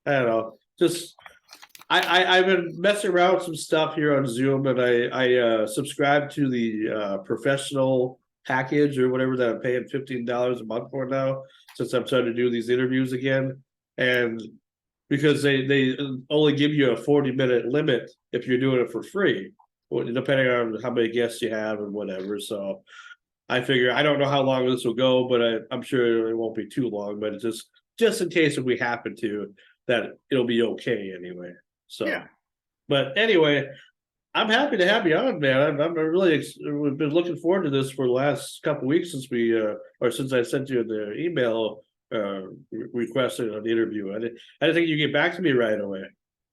I don't know. Just I've been messing around with some stuff here on Zoom, and I subscribe to the professional package or whatever that I'm paying $15 a month for now, since I'm trying to do these interviews again. And because they only give you a 40-minute limit if you're doing it for free, depending on how many guests you have and whatever. So I figure I don't know how long this will go, but I'm sure it won't be too long. But it's just in case if we happen to, that it'll be okay anyway. So, Yeah. but anyway, I'm happy to have you on, man. I'm really we've been looking forward to this for the last couple of weeks since or since I sent you the email requesting an interview. I didn't think you get back to me right away.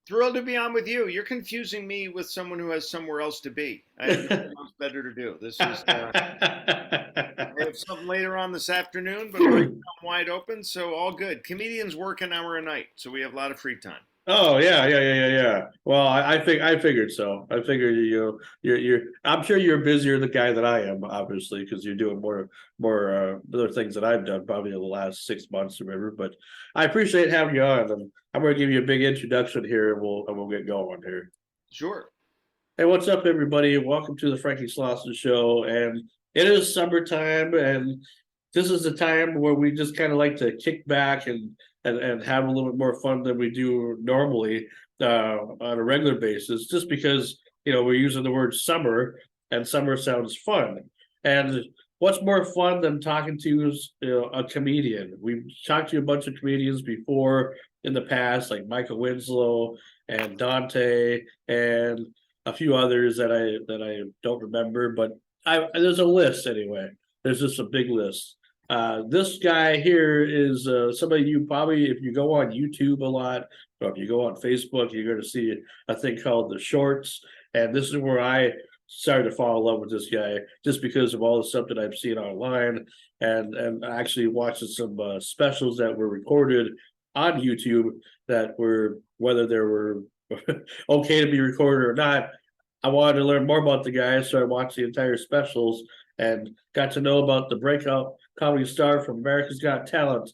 Thrilled to be on with you. You're confusing me with someone who has somewhere else to be. I have nothing else better to do. I have something later on this afternoon, but right now I'm wide open, so all good. Comedians work an hour a night, so we have a lot of free time. Oh yeah. Well, I figured so. I figured you're. I'm sure you're busier the guy than I am, obviously, because you're doing more other things that I've done probably in the last 6 months or whatever. But I appreciate having you on, and I'm going to give you a big introduction here, and we'll get going here. Sure. Hey, what's up, everybody? Welcome to the Frankie Slauson Show, and it is summertime, and this is the time where we just kind of like to kick back and have a little bit more fun than we do normally on a regular basis, just because we're using the word summer, and summer sounds fun. And what's more fun than talking to a comedian? We've talked to a bunch of comedians before in the past, like Michael Winslow and Dante and a few others that I don't remember, but there's a list anyway. There's just a big list. This guy here is somebody you probably, if you go on YouTube a lot, or if you go on Facebook, you're going to see a thing called the Shorts. And this is where I started to fall in love with this guy, just because of all the stuff that I've seen online, and actually watching some specials that were recorded on YouTube that were, whether they were okay to be recorded or not. I wanted to learn more about the guy, so I watched the entire specials and got to know about the breakout comedy star from America's Got Talent.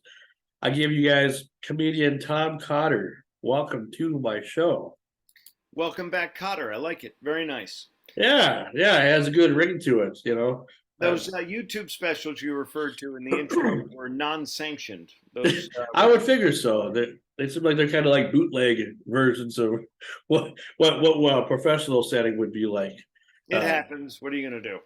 I give you guys comedian Tom Cotter. Welcome to my show. Welcome back, Cotter. I like it. Very nice. Yeah, it has a good ring to it, Those YouTube specials you referred to in the intro were non-sanctioned. Those I would figure so. They seem like they're kind of like bootleg versions of what a professional setting would be like. It happens. What are you going to do?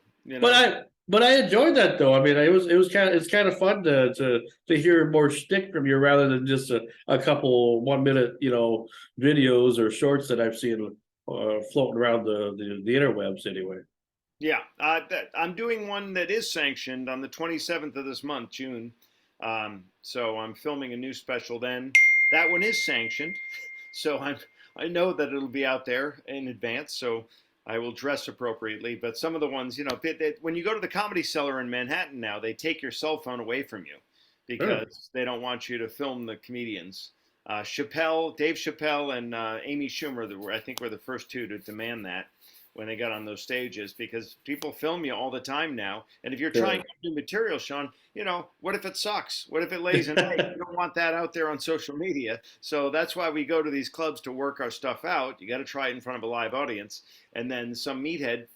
But I enjoyed that though. I mean, it's kind of fun to hear more shtick from you rather than just a couple 1 minute videos or shorts that I've seen floating around the interwebs anyway. Yeah, I'm doing one that is sanctioned on the 27th of this month, June. So I'm filming a new special then. That one is sanctioned, so I know that it'll be out there in advance. So I will dress appropriately. But some of the ones, when you go to the Comedy Cellar in Manhattan now, they take your cell phone away from you because they don't want you to film the comedians. Dave Chappelle, and Amy Schumer, I think, were the first two to demand that when they got on those stages, because people film you all the time now. And if you're trying new material, Sean, what if it sucks? What if it lays an egg? You don't want that out there on social media. So that's why we go to these clubs to work our stuff out. You got to try it in front of a live audience. And then some meathead,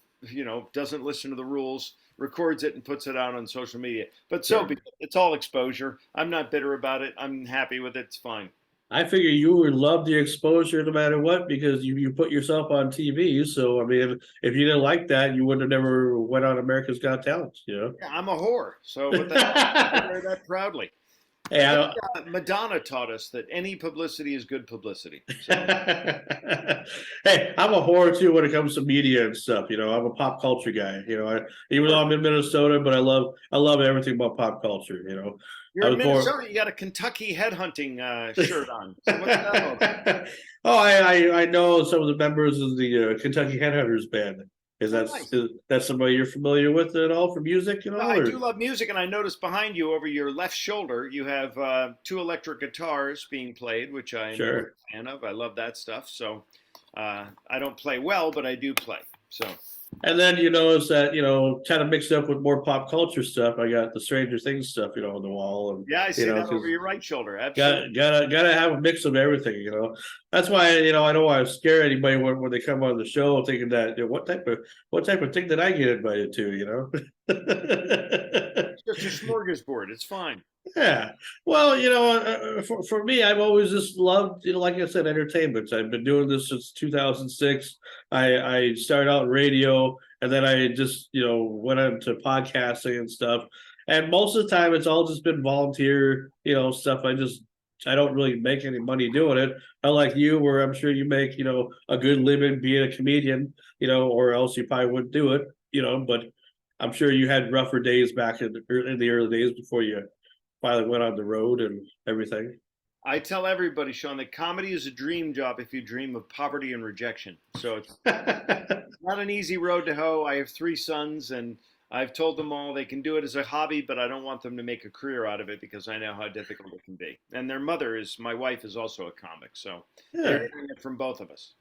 doesn't listen to the rules, records it and puts it out on social media. But it's all exposure. I'm not bitter about it. I'm happy with it. It's fine. I figure you would love the exposure no matter what, because you put yourself on TV. So I mean, if you didn't like that, you would have never went on America's Got Talent. Yeah, I'm a whore, so I wear that proudly. Yeah, Madonna taught us that any publicity is good publicity. So. Hey, I'm a whore too when it comes to media and stuff. I'm a pop culture guy. Even though I'm in Minnesota, but I love everything about pop culture. You're in Minnesota. You got a Kentucky headhunting shirt on. So what's that about? Oh, I know some of the members of the Kentucky Headhunters band. Is that somebody you're familiar with at all for music? I do love music, and I noticed behind you over your left shoulder you have two electric guitars being played, which I'm a fan of. I love that stuff. So I don't play well, but I do play. So And then you notice that, kind of mixed up with more pop culture stuff. I got the Stranger Things stuff, on the wall, and yeah, I see that over because your right shoulder. Absolutely. gotta have a mix of everything. That's why I don't want to scare anybody when they come on the show thinking that what type of thing did I get invited to. It's just a smorgasbord. It's fine. Yeah. Well, for me, I've always just loved, like I said, entertainment. I've been doing this since 2006. I started out in radio, and then I just, went into podcasting and stuff. And most of the time, it's all just been volunteer, stuff. I don't really make any money doing it. Unlike you, where I'm sure you make, a good living being a comedian, or else you probably wouldn't do it, but I'm sure you had rougher days back in the early days before you finally went on the road and everything. I tell everybody, Sean, that comedy is a dream job if you dream of poverty and rejection. So it's not an easy road to hoe. I have 3 sons, and I've told them all they can do it as a hobby, but I don't want them to make a career out of it because I know how difficult it can be. And their my wife is also a comic, so they're Yeah. hearing it from both of us.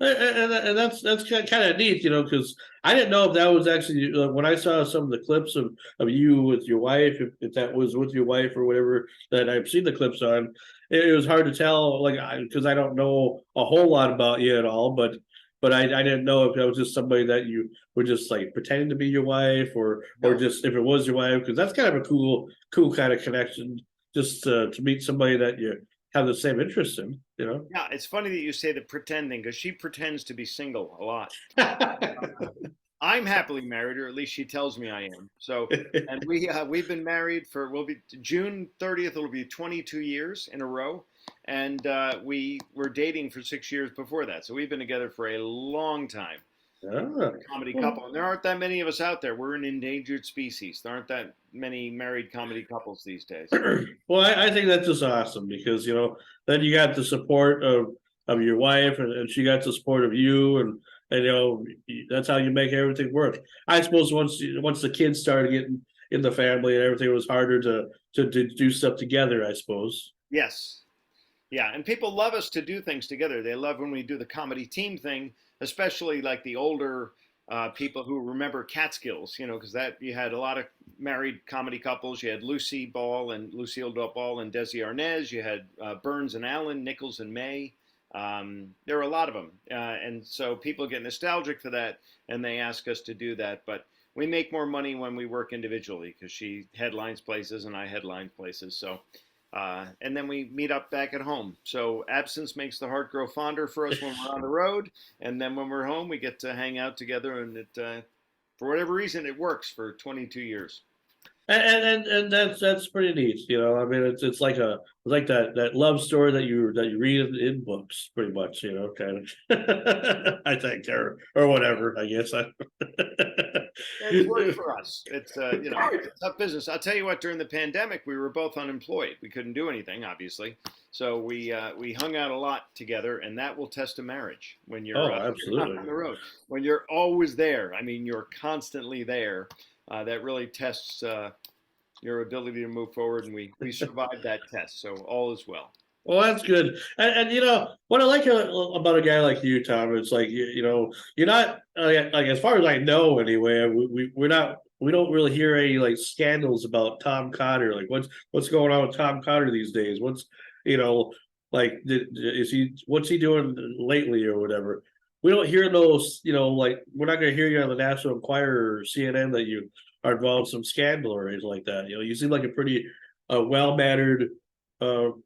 And that's kind of neat, because I didn't know if that was actually when I saw some of the clips of you with your wife, if that was with your wife or whatever that I've seen the clips on. It was hard to tell, like, because I don't know a whole lot about you at all, but I didn't know if that was just somebody that you were just like pretending to be your wife, or No, just if it was your wife, because that's kind of a cool kind of connection, just to meet somebody that you have the same interest in. yeah, it's funny that you say the pretending because she pretends to be single a lot. I'm happily married, or at least she tells me I am. So, and we've been married for we'll be June 30th. It'll be 22 years in a row, and we were dating for 6 years before that. So we've been together for a long time. Ah, Comedy well, couple, and there aren't that many of us out there. We're an endangered species. There aren't that many married comedy couples these days. well, I think that's just awesome because then you got the support of your wife, and she got the support of you, and that's how you make everything work. I suppose once the kids started getting in the family and everything, it was harder to do stuff together, I suppose. Yes, yeah, and people love us to do things together. They love when we do the comedy team thing, especially like the older people who remember Catskills, because that you had a lot of married comedy couples. You had Lucy Ball and Lucille Ball and Desi Arnaz. You had Burns and Allen, Nichols and May. There were a lot of them, and so people get nostalgic for that, and they ask us to do that. But we make more money when we work individually because she headlines places and I headline places. So and then we meet up back at home. So absence makes the heart grow fonder for us when we're on the road, and then when we're home, we get to hang out together. And for whatever reason, it works for 22 years. And that's pretty neat. I mean, it's like that love story that you read in books, pretty much. Kind of. I think, or whatever. I guess. It's worked for us. It's it's a tough business. I'll tell you what. During the pandemic, we were both unemployed. We couldn't do anything, obviously. So we hung out a lot together, and that will test a marriage when Oh, you're not absolutely. on the road. When you're always there, I mean, you're constantly there. That really tests your ability to move forward, and we survived that test. So all is well. Well, that's good. And what I like about a guy like you, Tom, it's like you're not like as far as I know anyway. We don't really hear any like scandals about Tom Cotter. Like what's going on with Tom Cotter these days? What's you know like is he what's he doing lately or whatever? We don't hear those. Like we're not going to hear you on the National Enquirer or CNN that you are involved in some scandal or anything like that. You seem like a pretty well mannered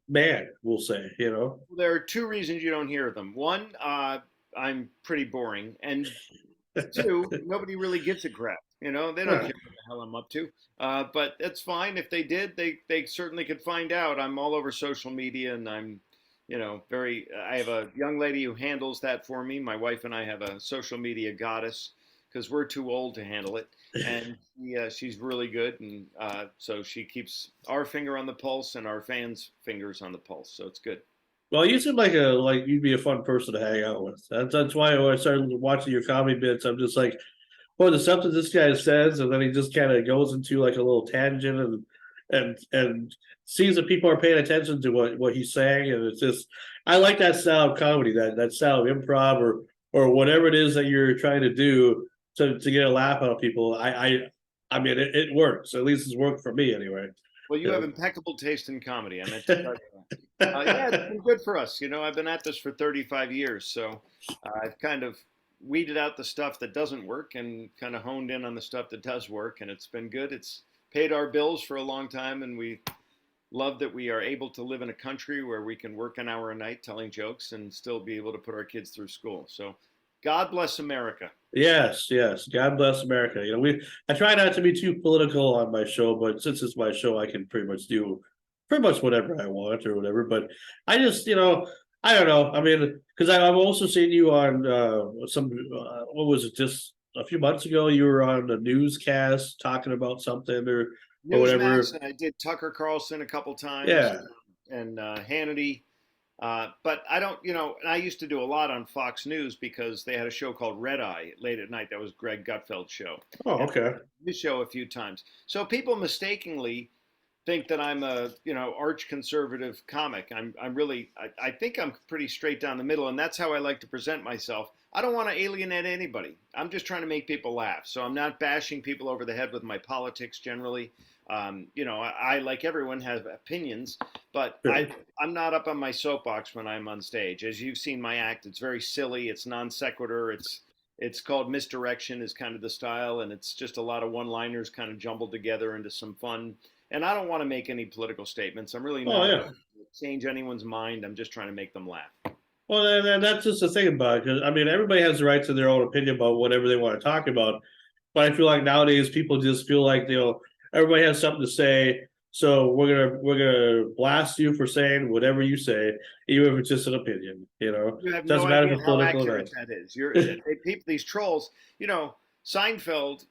man, we'll say. There are 2 reasons you don't hear them. One, I'm pretty boring, and 2, nobody really gives a crap. They don't Huh. care what the hell I'm up to. But that's fine. If they did, they certainly could find out. I'm all over social media, and I'm, very. I have a young lady who handles that for me. My wife and I have a social media goddess because we're too old to handle it, and she's really good, and so she keeps our finger on the pulse and our fans' fingers on the pulse. So it's good. Well, you seem like you'd be a fun person to hang out with. That's why when I started watching your comedy bits, I'm just like, well, the stuff that this guy says, and then he just kind of goes into like a little tangent and sees that people are paying attention to what he's saying, and it's just I like that style of comedy, that style of improv or whatever it is that you're trying to do to get a laugh out of people, I mean it works. At least it's worked for me anyway. Well, you have You impeccable taste in comedy. I meant to tell know? you that. Yeah, it's been good for us. You know, I've been at this for 35 years, so I've kind of weeded out the stuff that doesn't work and kind of honed in on the stuff that does work, and it's been good. It's paid our bills for a long time, and we love that we are able to live in a country where we can work an hour a night telling jokes and still be able to put our kids through school. So, God bless America. Yes, yes. God bless America. I try not to be too political on my show, but since it's my show, I can pretty much do pretty much whatever I want or whatever. But I just, I don't know. I mean, because I've also seen you on some, what was it, just a few months ago? You were on a newscast talking about something or Newsmax, whatever. and I did Tucker Carlson a couple times, Yeah. and Hannity. But I don't, and I used to do a lot on Fox News because they had a show called Red Eye late at night. That was Greg Gutfeld's show. Oh, And okay. his show a few times. So people mistakenly think that I'm a, arch conservative comic. I'm really, I think I'm pretty straight down the middle, and that's how I like to present myself. I don't want to alienate anybody. I'm just trying to make people laugh. So I'm not bashing people over the head with my politics generally. I, like everyone, have opinions, but Sure. I'm not up on my soapbox when I'm on stage. As you've seen my act, it's very silly. It's non sequitur. It's called misdirection is kind of the style, and it's just a lot of one-liners kind of jumbled together into some fun. And I don't want to make any political statements. I'm really Oh, not yeah. change anyone's mind. I'm just trying to make them laugh. Well, that's just the thing about it. Because I mean, everybody has the right to their own opinion about whatever they want to talk about. But I feel like nowadays people just feel like everybody has something to say, so we're gonna blast you for saying whatever you say, even if it's just an opinion. You have no Doesn't matter if idea it's how political or accurate that is. People, these trolls. Seinfeld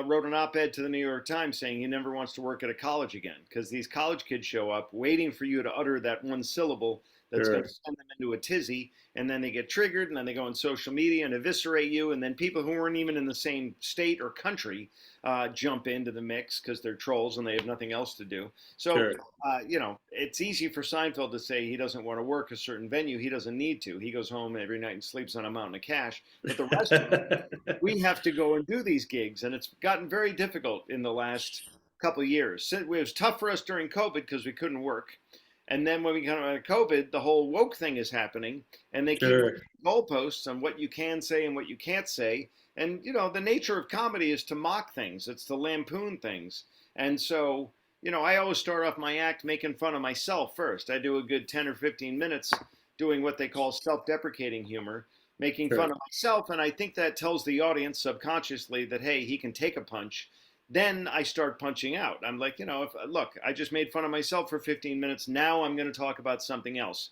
wrote an op-ed to the New York Times saying he never wants to work at a college again because these college kids show up waiting for you to utter that one syllable that's going not. to send them into a tizzy, and then they get triggered, and then they go on social media and eviscerate you, and then people who weren't even in the same state or country jump into the mix because they're trolls and they have nothing else to do. So, Sure, it's easy for Seinfeld to say he doesn't want to work a certain venue. He doesn't need to. He goes home every night and sleeps on a mountain of cash. But the rest of us, sure. we have to go and do these gigs, and it's gotten very difficult in the last couple of years. It was tough for us during COVID because we couldn't work. And then when we come out of COVID, the whole woke thing is happening, and they keep Sure. goalposts on what you can say and what you can't say. And the nature of comedy is to mock things. It's to lampoon things. And so, I always start off my act making fun of myself first. I do a good 10 or 15 minutes doing what they call self-deprecating humor, making fun Sure. of myself, and I think that tells the audience subconsciously that hey, he can take a punch. Then I start punching out. I'm like, if look, I just made fun of myself for 15 minutes. Now I'm going to talk about something else.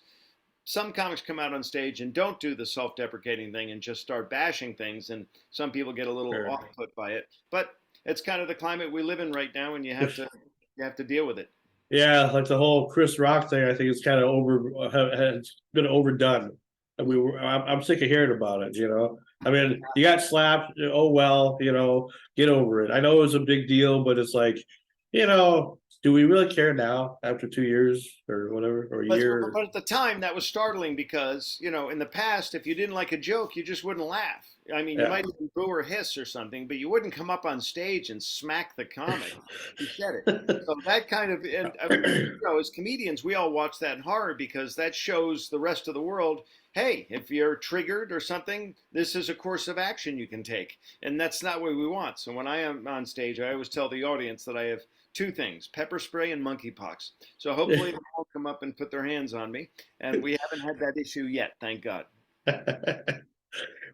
Some comics come out on stage and don't do the self-deprecating thing and just start bashing things, and some people get a little Sure. off-put by it. But it's kind of the climate we live in right now, and you have to deal with it. Yeah, like the whole Chris Rock thing, I think it's kind of has been overdone. And I'm sick of hearing about it. I mean, you got slapped. Oh well, get over it. I know it was a big deal, but it's like, do we really care now after 2 years or whatever or a But, year? but at the time, that was startling because, in the past, if you didn't like a joke, you just wouldn't laugh. I mean, you Yeah. might even boo or hiss or something, but you wouldn't come up on stage and smack the comic who said it. So that kind of, and as comedians, we all watch that in horror because that shows the rest of the world, hey, if you're triggered or something, this is a course of action you can take. And that's not what we want. So when I am on stage, I always tell the audience that I have two things: pepper spray and monkeypox. So hopefully they won't come up and put their hands on me. And we haven't had that issue yet, thank God.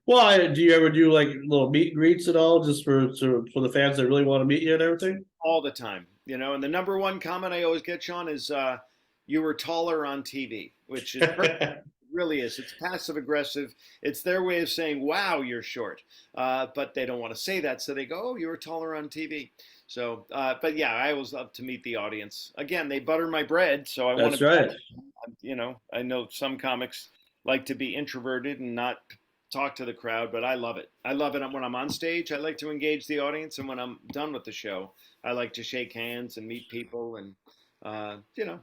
Well, do you ever do like little meet and greets at all, just for the fans that really want to meet you and everything? All the time. And the number one comment I always get, Sean, is you were taller on TV, which is perfect. Really is. It's passive aggressive. It's their way of saying, wow, you're short. But they don't want to say that. So they go, oh, you were taller on TV. So, but yeah, I always love to meet the audience. Again, they butter my bread. So I want That's to, right. I know some comics like to be introverted and not talk to the crowd, but I love it. I love it when I'm on stage. I like to engage the audience. And when I'm done with the show, I like to shake hands and meet people and,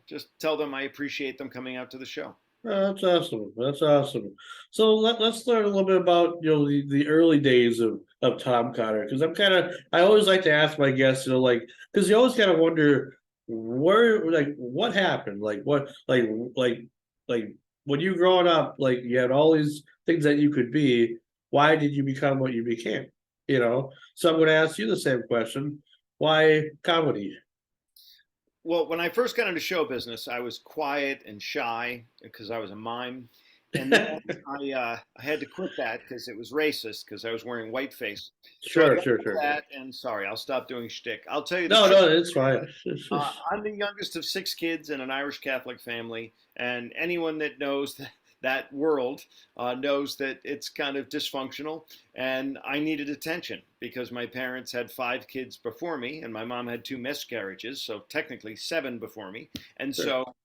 just tell them I appreciate them coming out to the show. That's awesome. That's awesome. So let's learn a little bit about the early days of Tom Cotter, because I always like to ask my guests, like, because you always kind of wonder where, like, what happened, like when you growing up, like you had all these things that you could be. Why did you become what you became? So I'm going to ask you the same question. Why comedy? Well, when I first got into show business, I was quiet and shy because I was a mime, and then I had to quit that because it was racist because I was wearing whiteface. So I Sure, got sure, rid of sure. that, and sorry, I'll stop doing shtick. I'll tell you the No, truth. no, it's fine. I'm the youngest of six kids in an Irish Catholic family, and anyone that knows that world knows that it's kind of dysfunctional. And I needed attention because my parents had five kids before me, and my mom had two miscarriages, so technically seven before me. And Sure. so,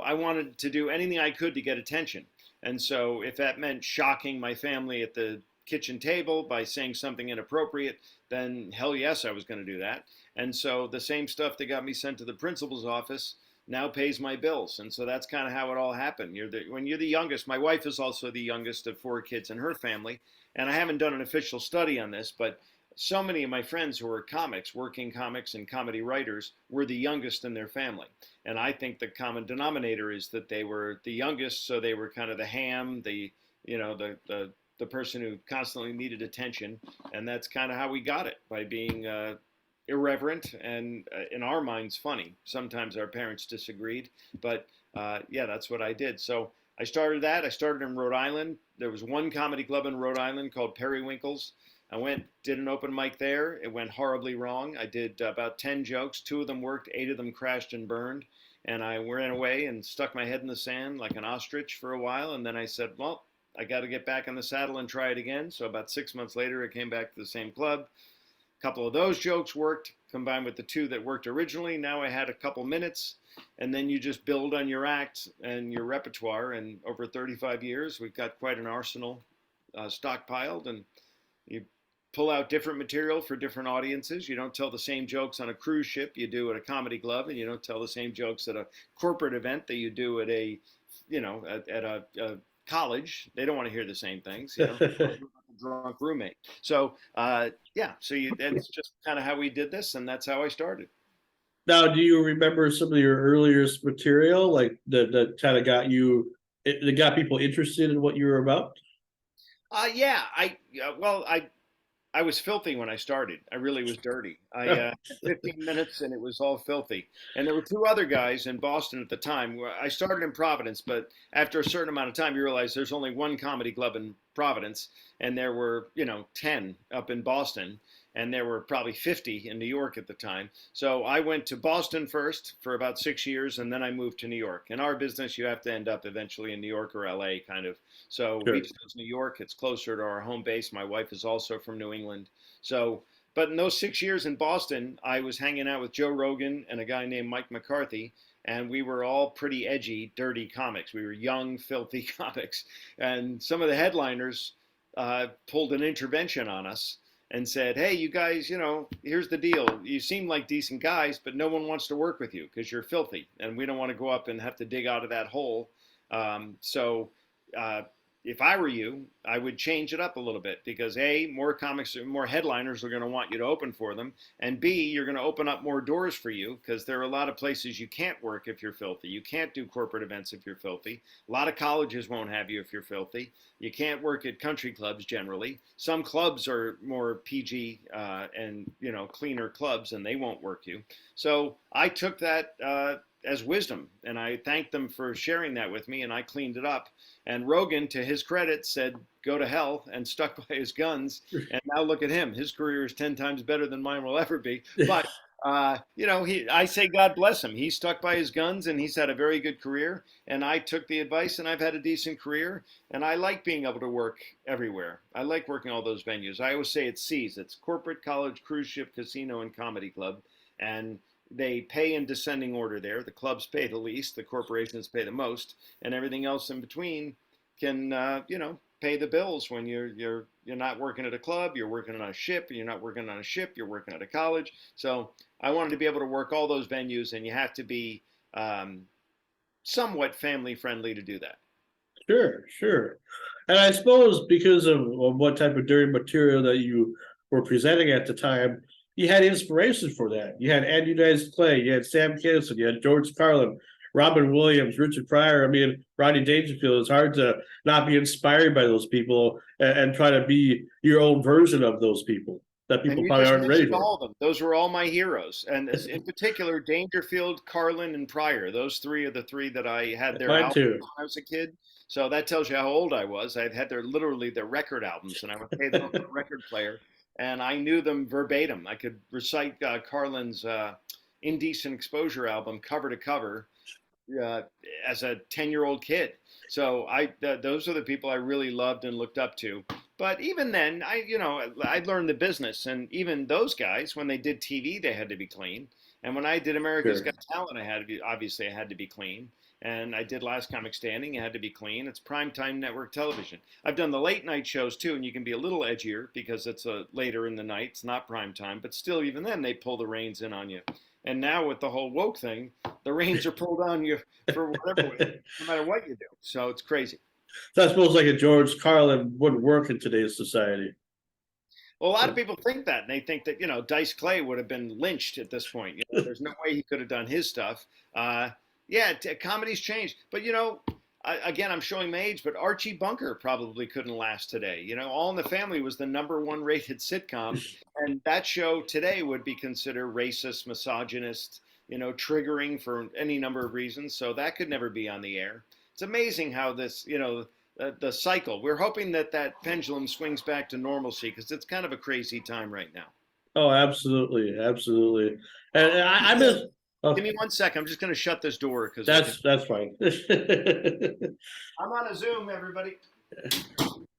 I wanted to do anything I could to get attention. And so, if that meant shocking my family at the kitchen table by saying something inappropriate, then hell yes, I was going to do that. And so the same stuff that got me sent to the principal's office now pays my bills. And so that's kind of how it all happened. When you're the youngest, my wife is also the youngest of four kids in her family. And I haven't done an official study on this, but so many of my friends who are comics, working comics and comedy writers, were the youngest in their family. And I think the common denominator is that they were the youngest, so they were kind of the ham, the person who constantly needed attention, and that's kind of how we got it by being irreverent and in our minds funny. Sometimes our parents disagreed, but yeah, that's what I did. So I started that. I started in Rhode Island. There was one comedy club in Rhode Island called Periwinkle's. I went, did an open mic there. It went horribly wrong. I did about 10 jokes. Two of them worked, eight of them crashed and burned. And I ran away and stuck my head in the sand like an ostrich for a while. And then I said, well, I got to get back in the saddle and try it again. So about 6 months later, I came back to the same club. A couple of those jokes worked combined with the two that worked originally. Now I had a couple minutes, and then you just build on your act and your repertoire. And over 35 years, we've got quite an arsenal stockpiled, and you pull out different material for different audiences. You don't tell the same jokes on a cruise ship you do at a comedy club, and you don't tell the same jokes at a corporate event that you do at a college. They don't want to hear the same things. Drunk roommate. So yeah, that's just kind of how we did this, and that's how I started. Now, do you remember some of your earliest material, like that kind of that got people interested in what you were about? Yeah, I was filthy when I started. I really was dirty. I 15 minutes and it was all filthy. And there were two other guys in Boston at the time. I started in Providence, but after a certain amount of time, you realize there's only one comedy club in Providence, and there were 10 up in Boston, and there were probably 50 in New York at the time. So I went to Boston first for about 6 years, and then I moved to New York. In our business, you have to end up eventually in New York or LA, kind of. So we Sure. chose New York. It's closer to our home base. My wife is also from New England. So, but in those 6 years in Boston, I was hanging out with Joe Rogan and a guy named Mike McCarthy, and we were all pretty edgy, dirty comics. We were young, filthy comics, and some of the headliners pulled an intervention on us and said, "Hey, you guys, here's the deal. You seem like decent guys, but no one wants to work with you because you're filthy, and we don't want to go up and have to dig out of that hole. So uh, if I were you, I would change it up a little bit because A, more comics, more headliners are going to want you to open for them, and B, you're going to open up more doors for you because there are a lot of places you can't work if you're filthy. You can't do corporate events if you're filthy. A lot of colleges won't have you if you're filthy. You can't work at country clubs generally. Some clubs are more PG and cleaner clubs, and they won't work you. So I took that as wisdom, and I thanked them for sharing that with me, and I cleaned it up. And Rogan, to his credit, said, "Go to hell," and stuck by his guns. And now look at him; his career is 10 times better than mine will ever be. But I say God bless him. He stuck by his guns, and he's had a very good career. And I took the advice, and I've had a decent career. And I like being able to work everywhere. I like working all those venues. I always say it's C's. It's corporate, college, cruise ship, casino, and comedy club. And they pay in descending order there. The clubs pay the least, the corporations pay the most, and everything else in between can, pay the bills when you're not working at a club, you're working on a ship, you're not working on a ship, you're working at a college. So I wanted to be able to work all those venues, and you have to be somewhat family friendly to do that. Sure, sure. And I suppose because of what type of dirty material that you were presenting at the time, you had inspiration for that. You had Andy Dice Clay, you had Sam Kinison, you had George Carlin, Robin Williams, Richard Pryor. I mean, Rodney Dangerfield. It's hard to not be inspired by those people and try to be your own version of those people that And people you probably just aren't ready mentioned for. all of them. Those were all my heroes. And in particular, Dangerfield, Carlin, and Pryor. Those three are the three that I had their Mine albums too. when I was a kid. So that tells you how old I was. I had literally their record albums, and I would pay them on a record player, and I knew them verbatim. I could recite Carlin's Indecent Exposure album cover to cover uh, as a 10-year-old kid. So those are the people I really loved and looked up to. But even then, I learned the business, and even those guys, when they did TV, they had to be clean. And when I did America's Sure. Got Talent, I had to be clean. And I did Last Comic Standing, I had to be clean. It's primetime network television. I've done the late night shows too, and you can be a little edgier because it's later in the night. It's not prime time, but still, even then, they pull the reins in on you. And now with the whole woke thing, the reins are pulled on you for whatever, no matter what you do. So it's crazy. So I suppose like a George Carlin wouldn't work in today's society. Well, a lot of people think that, and they think that Dice Clay would have been lynched at this point. There's no way he could have done his stuff. Yeah, comedy's changed, but again, I'm showing my age, but Archie Bunker probably couldn't last today. All in the Family was the #1 rated sitcom, and that show today would be considered racist, misogynist, triggering for any number of reasons. So that could never be on the air. It's amazing how this, the cycle. We're hoping that that pendulum swings back to normalcy because it's kind of a crazy time right now. Oh, absolutely, absolutely. And I miss. Give Oh, me 1 second. I'm just going to shut this door because that's fine. I'm on a Zoom, everybody.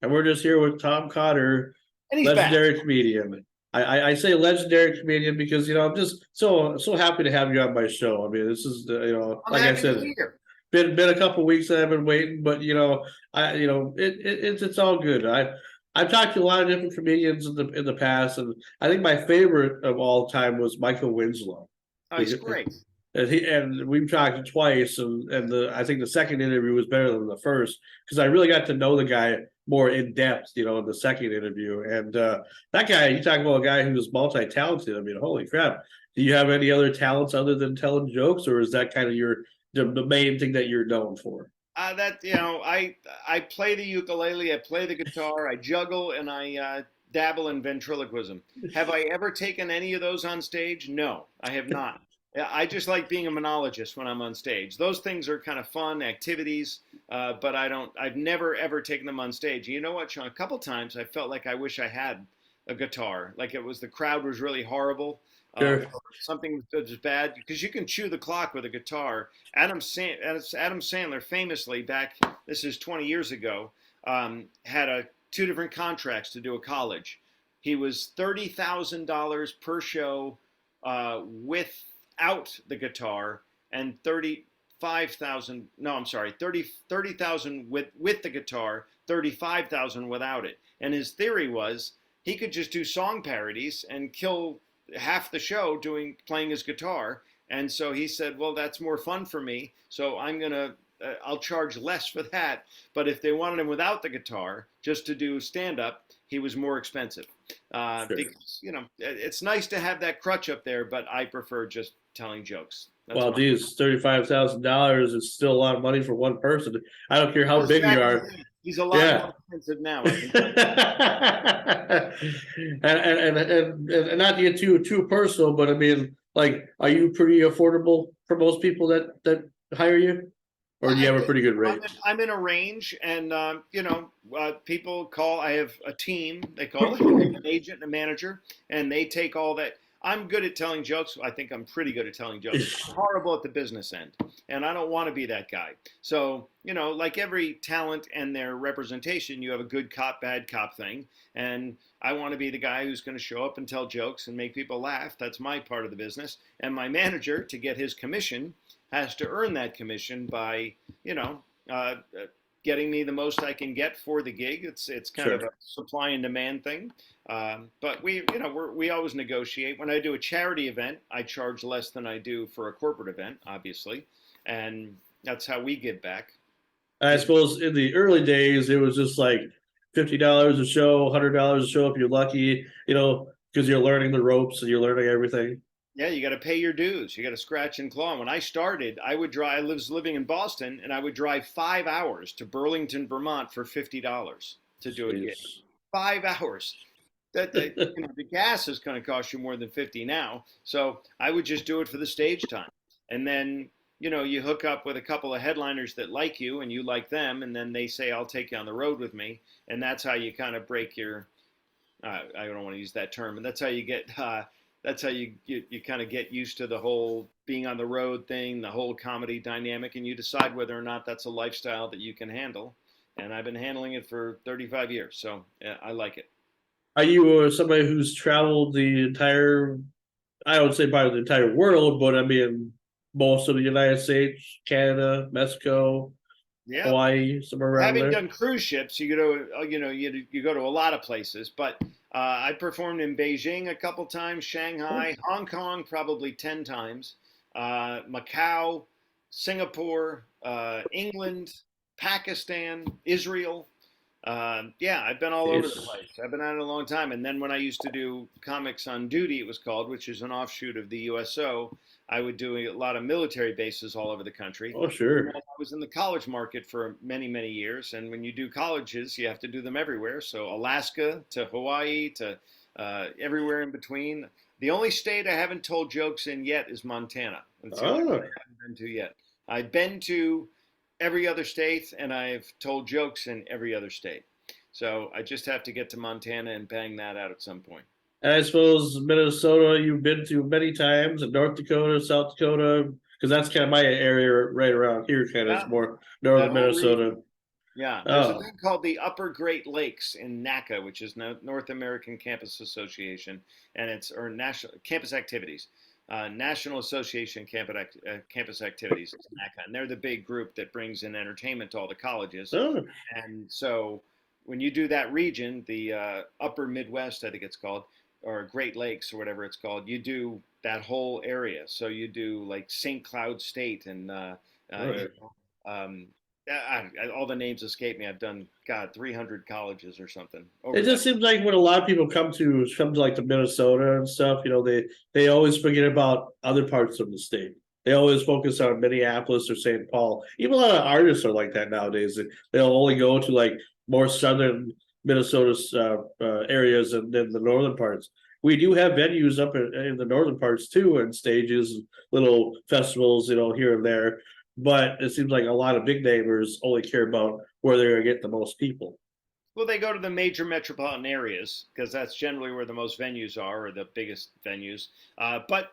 And we're just here with Tom Cotter, And he's back. legendary comedian. I say legendary comedian because I'm just so happy to have you on my show. I mean, this is I'm like I happy to said, be here. been a couple weeks that I've been waiting, but it's all good. I've talked to a lot of different comedians in the past, and I think my favorite of all time was Michael Winslow. Oh, he's great. And we've talked twice, and I think the second interview was better than the first because I really got to know the guy more in depth, in the second interview. And that guy, you talk about a guy who's multi-talented. I mean, holy crap! Do you have any other talents other than telling jokes, or is that kind of the main thing that you're known for? I play the ukulele, I play the guitar, I juggle, and I dabble in ventriloquism. Have I ever taken any of those on stage? No, I have not. Yeah, I just like being a monologist when I'm on stage. Those things are kind of fun activities, but I don't. I've never ever taken them on stage. You know what, Sean? A couple times I felt like I wish I had a guitar. Like the crowd was really horrible, Sure, or something was bad because you can chew the clock with a guitar. Adam Sandler famously this is 20 years ago, had two different contracts to do a college. He was $30,000 per show without the guitar, and 35,000. No, I'm sorry, 30,000 with the guitar, 35,000 without it. And his theory was he could just do song parodies and kill half the show playing his guitar. And so he said, well, that's more fun for me. So I'll charge less for that. But if they wanted him without the guitar, just to do stand up, he was more expensive. sure. Because, it's nice to have that crutch up there, but I prefer just telling jokes. Well, geez, $35,000 is still a lot of money for one person. I don't care how big you are. He's a lot Yeah. more expensive now. I can and not to get too personal, but I mean, like, are you pretty affordable for most people that hire you, or do you have a pretty good rate? I'm in a range, and people call. I have a team. They call it an agent and a manager, and they take all that. I'm good at telling jokes. I think I'm pretty good at telling jokes. I'm horrible at the business end, and I don't want to be that guy. So, like every talent and their representation, you have a good cop, bad cop thing. And I want to be the guy who's going to show up and tell jokes and make people laugh. That's my part of the business. And my manager, to get his commission, has to earn that commission by, getting me the most I can get for the gig. It's kind of a supply and demand thing. But we always negotiate. When I do a charity event, I charge less than I do for a corporate event, obviously, and that's how we give back. I suppose in the early days, it was just like $50 a show, $100 a show if you're lucky, because you're learning the ropes and you're learning everything. Yeah, you got to pay your dues. You got to scratch and claw. When I started, I would drive. I was living in Boston, and I would drive 5 hours to Burlington, Vermont, for $50 to do a gig. Jeez. 5 hours. The gas is going to cost you more than 50 now. So I would just do it for the stage time, and then you hook up with a couple of headliners that like you, and you like them, and then they say, "I'll take you on the road with me," and that's how you kind of break your. I don't want to use that term, and that's how you get. That's how you kind of get used to the whole being on the road thing, the whole comedy dynamic, and you decide whether or not that's a lifestyle that you can handle. And I've been handling it for 35 years, so yeah, I like it. Are you somebody who's traveled the entire, I would say probably the entire world, but I mean, most of the United States, Canada, Mexico, Yeah, Hawaii, somewhere around having there? done cruise ships, you go to you go to a lot of places, but I performed in Beijing a couple times, Shanghai, Hong Kong probably 10 times, Macau, Singapore, England, Pakistan, Israel. Yeah, I've been all over the Jeez. place. I've been at it a long time. And then when I used to do Comics on Duty, it was called, which is an offshoot of the USO, I would do a lot of military bases all over the country. Oh, And sure. then I was in the college market for many, many years. And when you do colleges, you have to do them everywhere. So Alaska to Hawaii to everywhere in between. The only state I haven't told jokes in yet is Montana. It's the only one Oh, I haven't been to yet. I've been to every other state, and I've told jokes in every other state. So I just have to get to Montana and bang that out at some point. and I suppose Minnesota you've been to many times, and North Dakota, South Dakota, because that's kind of my area right around here, kind of Yeah, is more that northern whole Minnesota. region. Yeah, there's a Oh, thing called the Upper Great Lakes in NACA, which is North American Campus Association, and it's or National Campus Activities, National Association Campus Activities, is NACA, and they're the big group that brings in entertainment to all the colleges. oh, And so when you do that region, the Upper Midwest, I think it's called, or Great Lakes or whatever it's called, you do that whole area. So you do like St. Cloud State and all you right. um, all the names escape me. I've done God 300 colleges or something It over that. just seems like when a lot of people come to like to Minnesota and stuff, they always forget about other parts of the state. They always focus on Minneapolis or St. Paul. Even a lot of artists are like that nowadays. They'll only go to like more southern Minnesota areas than the northern parts. We do have venues up in the northern parts too, and stages, little festivals, here and there. But it seems like a lot of big namers only care about where they're going to get the most people. Well, they go to the major metropolitan areas because that's generally where the most venues are, or the biggest venues. But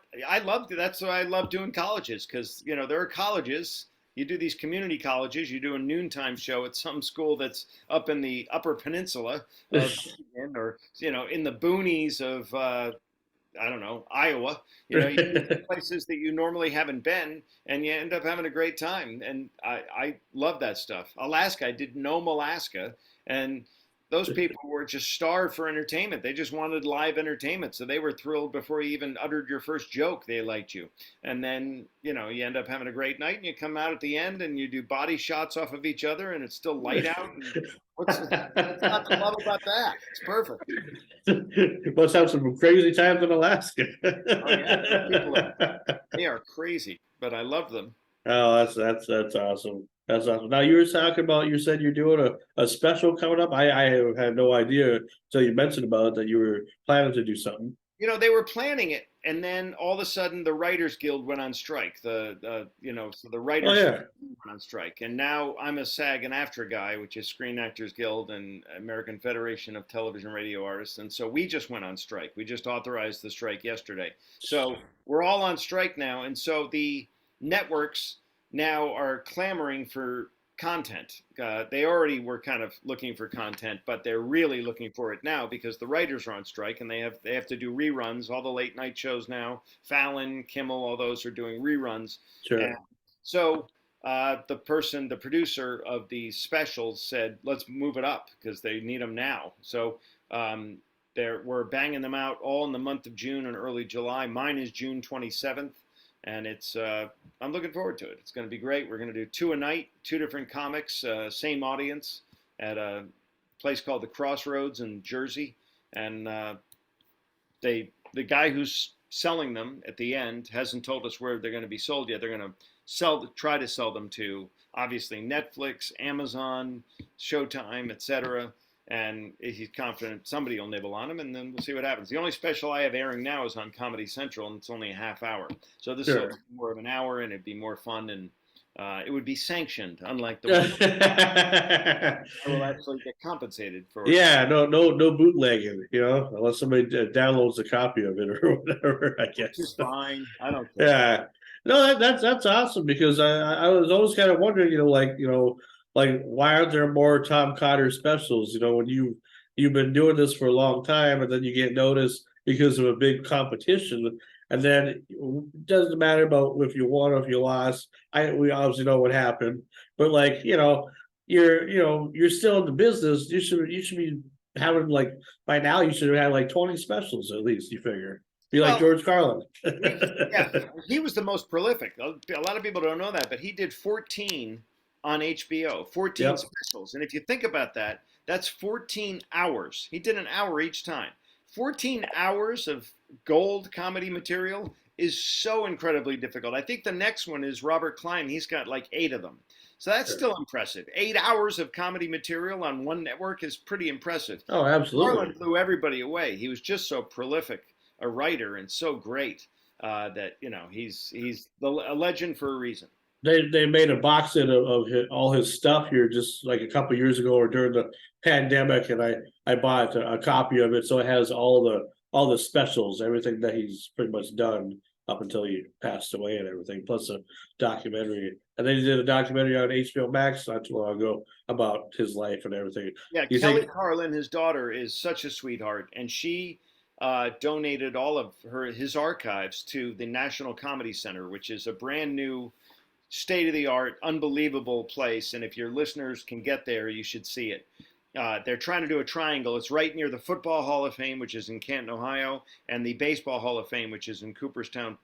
that's why I love doing colleges because there are colleges. You do these community colleges. You do a noontime show at some school that's up in the Upper Peninsula of Michigan, or in the boonies of I don't know, Iowa. You go to places that you normally haven't been, and you end up having a great time. And I love that stuff. Alaska, I did Nome, Alaska, and those people were just starved for entertainment. They just wanted live entertainment. So they were thrilled before you even uttered your first joke. They liked you. And then, you end up having a great night and you come out at the end and you do body shots off of each other and it's still light out. And what's not to love about that? It's perfect. Must have some crazy times in Alaska. Oh yeah, those people they are crazy, but I love them. Oh, that's awesome. That's awesome. Now you were talking about you said you're doing a special coming up. I had no idea until you mentioned about it that you were planning to do something. They were planning it, and then all of a sudden the Writers Guild went on strike. So the Oh writers yeah, went on strike, and now I'm a SAG and AFTRA guy, which is Screen Actors Guild and American Federation of Television Radio Artists, and so we just went on strike. We just authorized the strike yesterday, so we're all on strike now, and so the networks now are clamoring for content. They already were kind of looking for content, but they're really looking for it now because the writers are on strike and they have to do reruns. All the late night shows now, Fallon, Kimmel, all those are doing reruns. And sure. so the producer of these specials said, let's move it up because they need them now. So we're banging them out all in the month of June and early July. Mine is June 27th. and it's I'm looking forward to it. It's going to be great. We're going to do two a night, two different comics, same audience at a place called the Crossroads in Jersey, and the guy who's selling them at the end hasn't told us where they're going to be sold yet. They're going to try to sell them to obviously Netflix, Amazon, Showtime, etc. And he's confident somebody will nibble on him, and then we'll see what happens. The only special I have airing now is on Comedy Central, and it's only a half hour. So this will be Sure. more of an hour, and it'd be more fun, and it would be sanctioned, unlike the one Yeah, I will actually get compensated for. no bootlegging, unless somebody downloads a copy of it or whatever, I Which is guess. fine. I don't care. Yeah. No, that's awesome because I was always kind of wondering, like why aren't there more Tom Cotter specials? When you've been doing this for a long time and then you get noticed because of a big competition, and then it doesn't matter about if you won or if you lost. We obviously know what happened, but like you're still in the business. You should be having like by now you should have had like 20 specials at least. You figure be like Well, George Carlin. yeah, he was the most prolific. A lot of people don't know that, but he did 14 on HBO, 14 Yep. specials. And if you think about that, that's 14 hours. He did an hour each time. 14 hours of gold comedy material is so incredibly difficult. I think the next one is Robert Klein. He's got like 8 of them. So that's Sure. still impressive. 8 hours of comedy material on one network is pretty impressive. Oh, Carlin absolutely. blew everybody away. He was just so prolific a writer and so great that he's a legend for a reason. They made a box set of all his stuff here just like a couple years ago or during the pandemic, and I bought a copy of it, so it has all the specials, everything that he's pretty much done up until he passed away and everything, plus a documentary. And then he did a documentary on HBO Max not too long ago about his life and everything. Yeah, You Kelly think? Carlin, his daughter, is such a sweetheart, and she donated all of his archives to the National Comedy Center, which is a brand new, state of the art, unbelievable place. And if your listeners can get there, you should see it. They're trying to do a triangle. It's right near the Football Hall of Fame, which is in Canton, Ohio, and the Baseball Hall of Fame, which is in Cooperstown,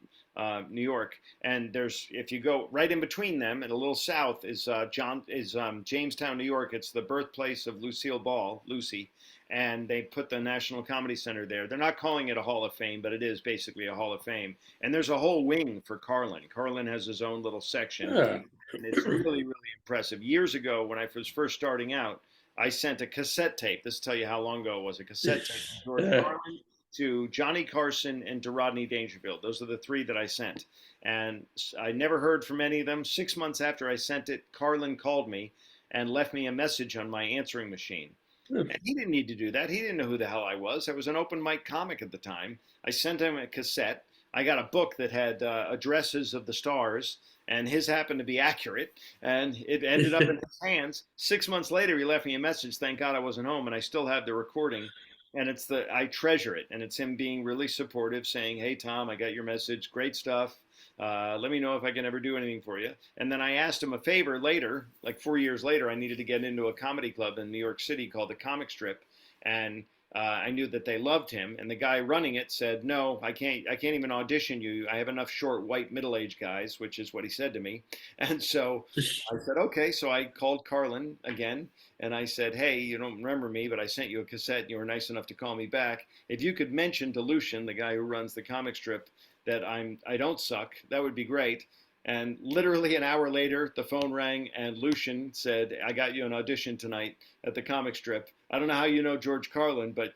New York. And if you go right in between them and a little south is Jamestown, New York. It's the birthplace of Lucille Ball, Lucy, and they put the National Comedy Center there. They're not calling it a Hall of Fame, but it is basically a Hall of Fame. And there's a whole wing for Carlin. Carlin has his own little section, Yeah. and it's really, really impressive. Years ago, when I was first starting out, I sent a cassette tape. This will tell you how long ago it was. A cassette tape to George Yeah. Carlin, to Johnny Carson, and to Rodney Dangerfield. Those are the 3 that I sent. And I never heard from any of them. 6 months after I sent it, Carlin called me and left me a message on my answering machine. And he didn't need to do that. He didn't know who the hell I was. I was an open mic comic at the time. I sent him a cassette. I got a book that had addresses of the stars, and his happened to be accurate, and it ended up in his hands. 6 months later, he left me a message. Thank God I wasn't home, and I still have the recording. And I treasure it, and it's him being really supportive, saying, "Hey Tom, I got your message. Great stuff. Let me know if I can ever do anything for you." And then I asked him a favor later, like 4 years later. I needed to get into a comedy club in New York City called the Comic Strip, and I knew that they loved him. And the guy running it said, "No, I can't. I can't even audition you. I have enough short, white, middle-aged guys," which is what he said to me. And so I said, "Okay." So I called Carlin again, and I said, "Hey, you don't remember me, but I sent you a cassette, and you were nice enough to call me back. If you could mention to Lucian, the guy who runs the Comic Strip, that I don't suck, that would be great." And literally an hour later, the phone rang, and Lucian said, "I got you an audition tonight at the Comic Strip. I don't know how you know George Carlin, but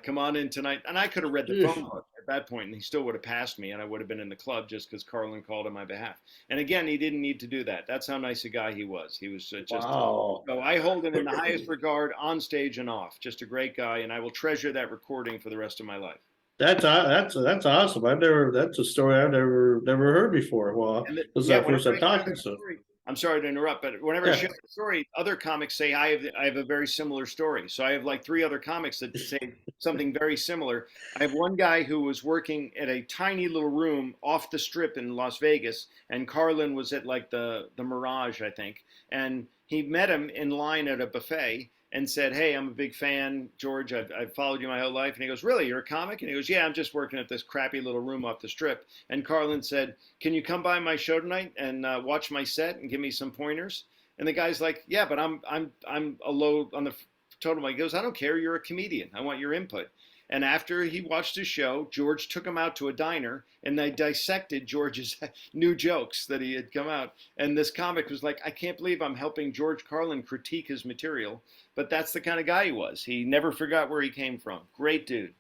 come on in tonight." And I could have read the phone book at that point, and he still would have passed me, and I would have been in the club just because Carlin called on my behalf. And again, he didn't need to do that. That's how nice a guy he was. He was just. Wow. So I hold him in the highest regard, on stage and off. Just a great guy, and I will treasure that recording for the rest of my life. That's awesome. That's a story I've never heard before. Well, And this is yeah, our whenever first time I share talking, that so story, I'm sorry to interrupt, but whenever I yeah. share the story, other comics say I have a very similar story. So I have like 3 other comics that say something very similar. I have one guy who was working at a tiny little room off the strip in Las Vegas, and Carlin was at like the Mirage, I think, and he met him in line at a buffet and said, "Hey, I'm a big fan, George. I've followed you my whole life." And he goes, "Really? You're a comic?" And he goes, "Yeah, I'm just working at this crappy little room off the strip." And Carlin said, "Can you come by my show tonight and watch my set and give me some pointers?" And the guy's like, "Yeah, but I'm a low on the totem." He goes, "I don't care. You're a comedian. I want your input." And after he watched his show, George took him out to a diner and they dissected George's new jokes that he had come out. And this comic was like, "I can't believe I'm helping George Carlin critique his material." But that's the kind of guy he was. He never forgot where he came from. Great dude.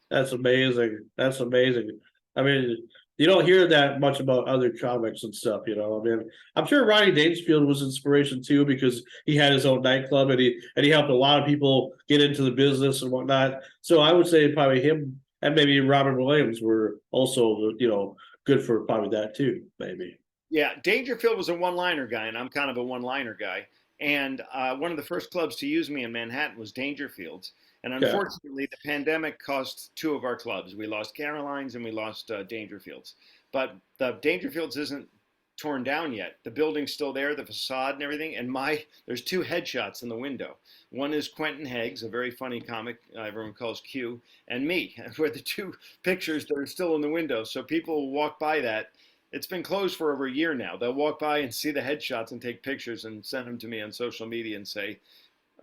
That's amazing. That's amazing. I mean, you don't hear that much about other comics and stuff, you know. I mean, I'm sure Ronnie Dangerfield was inspiration too because he had his own nightclub and he helped a lot of people get into the business and whatnot. So I would say probably him and maybe Robin Williams were also, you know, good for probably that too, maybe. Yeah, Dangerfield was a one-liner guy, and I'm kind of a one-liner guy. And one of the first clubs to use me in Manhattan was Dangerfield's. And Okay. unfortunately, the pandemic cost two of our clubs. We lost Caroline's and we lost Dangerfield's. But the Dangerfield's isn't torn down yet. The building's still there, the facade and everything. And there's two headshots in the window. One is Quentin Heggs, a very funny comic everyone calls Q, and me. We're the two pictures that are still in the window. So people will walk by that. It's been closed for over a year now. They'll walk by and see the headshots and take pictures and send them to me on social media and say,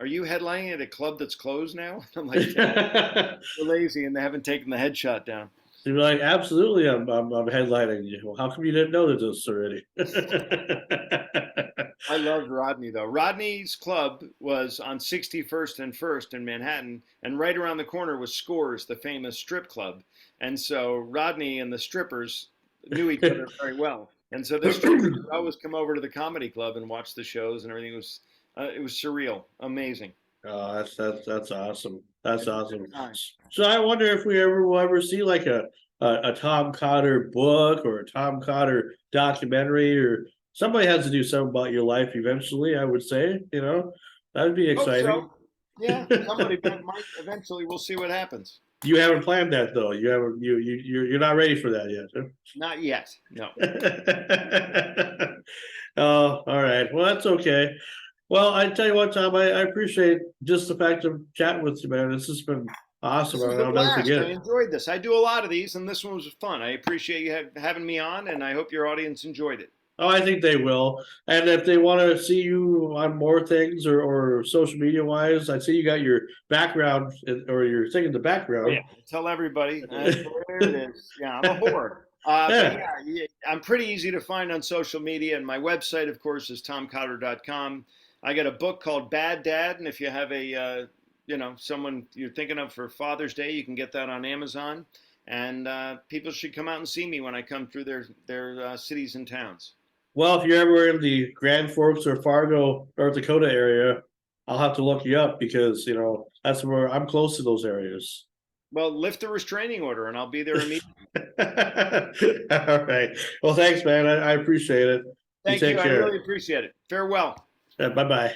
"Are you headlining at a club that's closed now?" I'm like, "Yeah, we're lazy and they haven't taken the headshot down." You're like, absolutely, I'm headlining you. Well, how come you didn't know this already? I loved Rodney though. Rodney's club was on 61st and First in Manhattan, and right around the corner was Scores, the famous strip club. And so Rodney and the strippers knew each other very well. And so the strippers would always come over to the comedy club and watch the shows and everything. It was surreal, amazing. Oh, that's awesome. That's It's a good awesome. time. So I wonder if we ever will ever see like a Tom Cotter book or a Tom Cotter documentary or somebody has to do something about your life eventually, I would say, you know. That'd be Hope exciting. so. Yeah, somebody might eventually. We'll see what happens. You haven't planned that though. You haven't you're not ready for that yet. Not yet. No. Huh? Oh, all right. Well, that's okay. Well, I tell you what, Tom, I appreciate just the fact of chatting with you, man. This has been awesome. This was a I'll never blast. forget I it. enjoyed this. I do a lot of these, and this one was fun. I appreciate you having me on, and I hope your audience enjoyed it. Oh, I think they will. And if they want to see you on more things or social media wise, I see you got your background or your thing in the Oh, yeah. background. Tell everybody. There it is. Yeah, I'm a whore. But Yeah. yeah, I'm pretty easy to find on social media, and my website, of course, is tomcotter.com. I got a book called Bad Dad, and if you have someone you're thinking of for Father's Day, you can get that on Amazon. And people should come out and see me when I come through their cities and towns. Well, if you're ever in the Grand Forks or Fargo, North Dakota area, I'll have to look you up because, you know, that's where I'm close to those areas. Well, lift the restraining order, and I'll be there immediately. All right. Well, thanks, man. I appreciate it. You Thank you. take I care. really appreciate it. Farewell. Bye bye.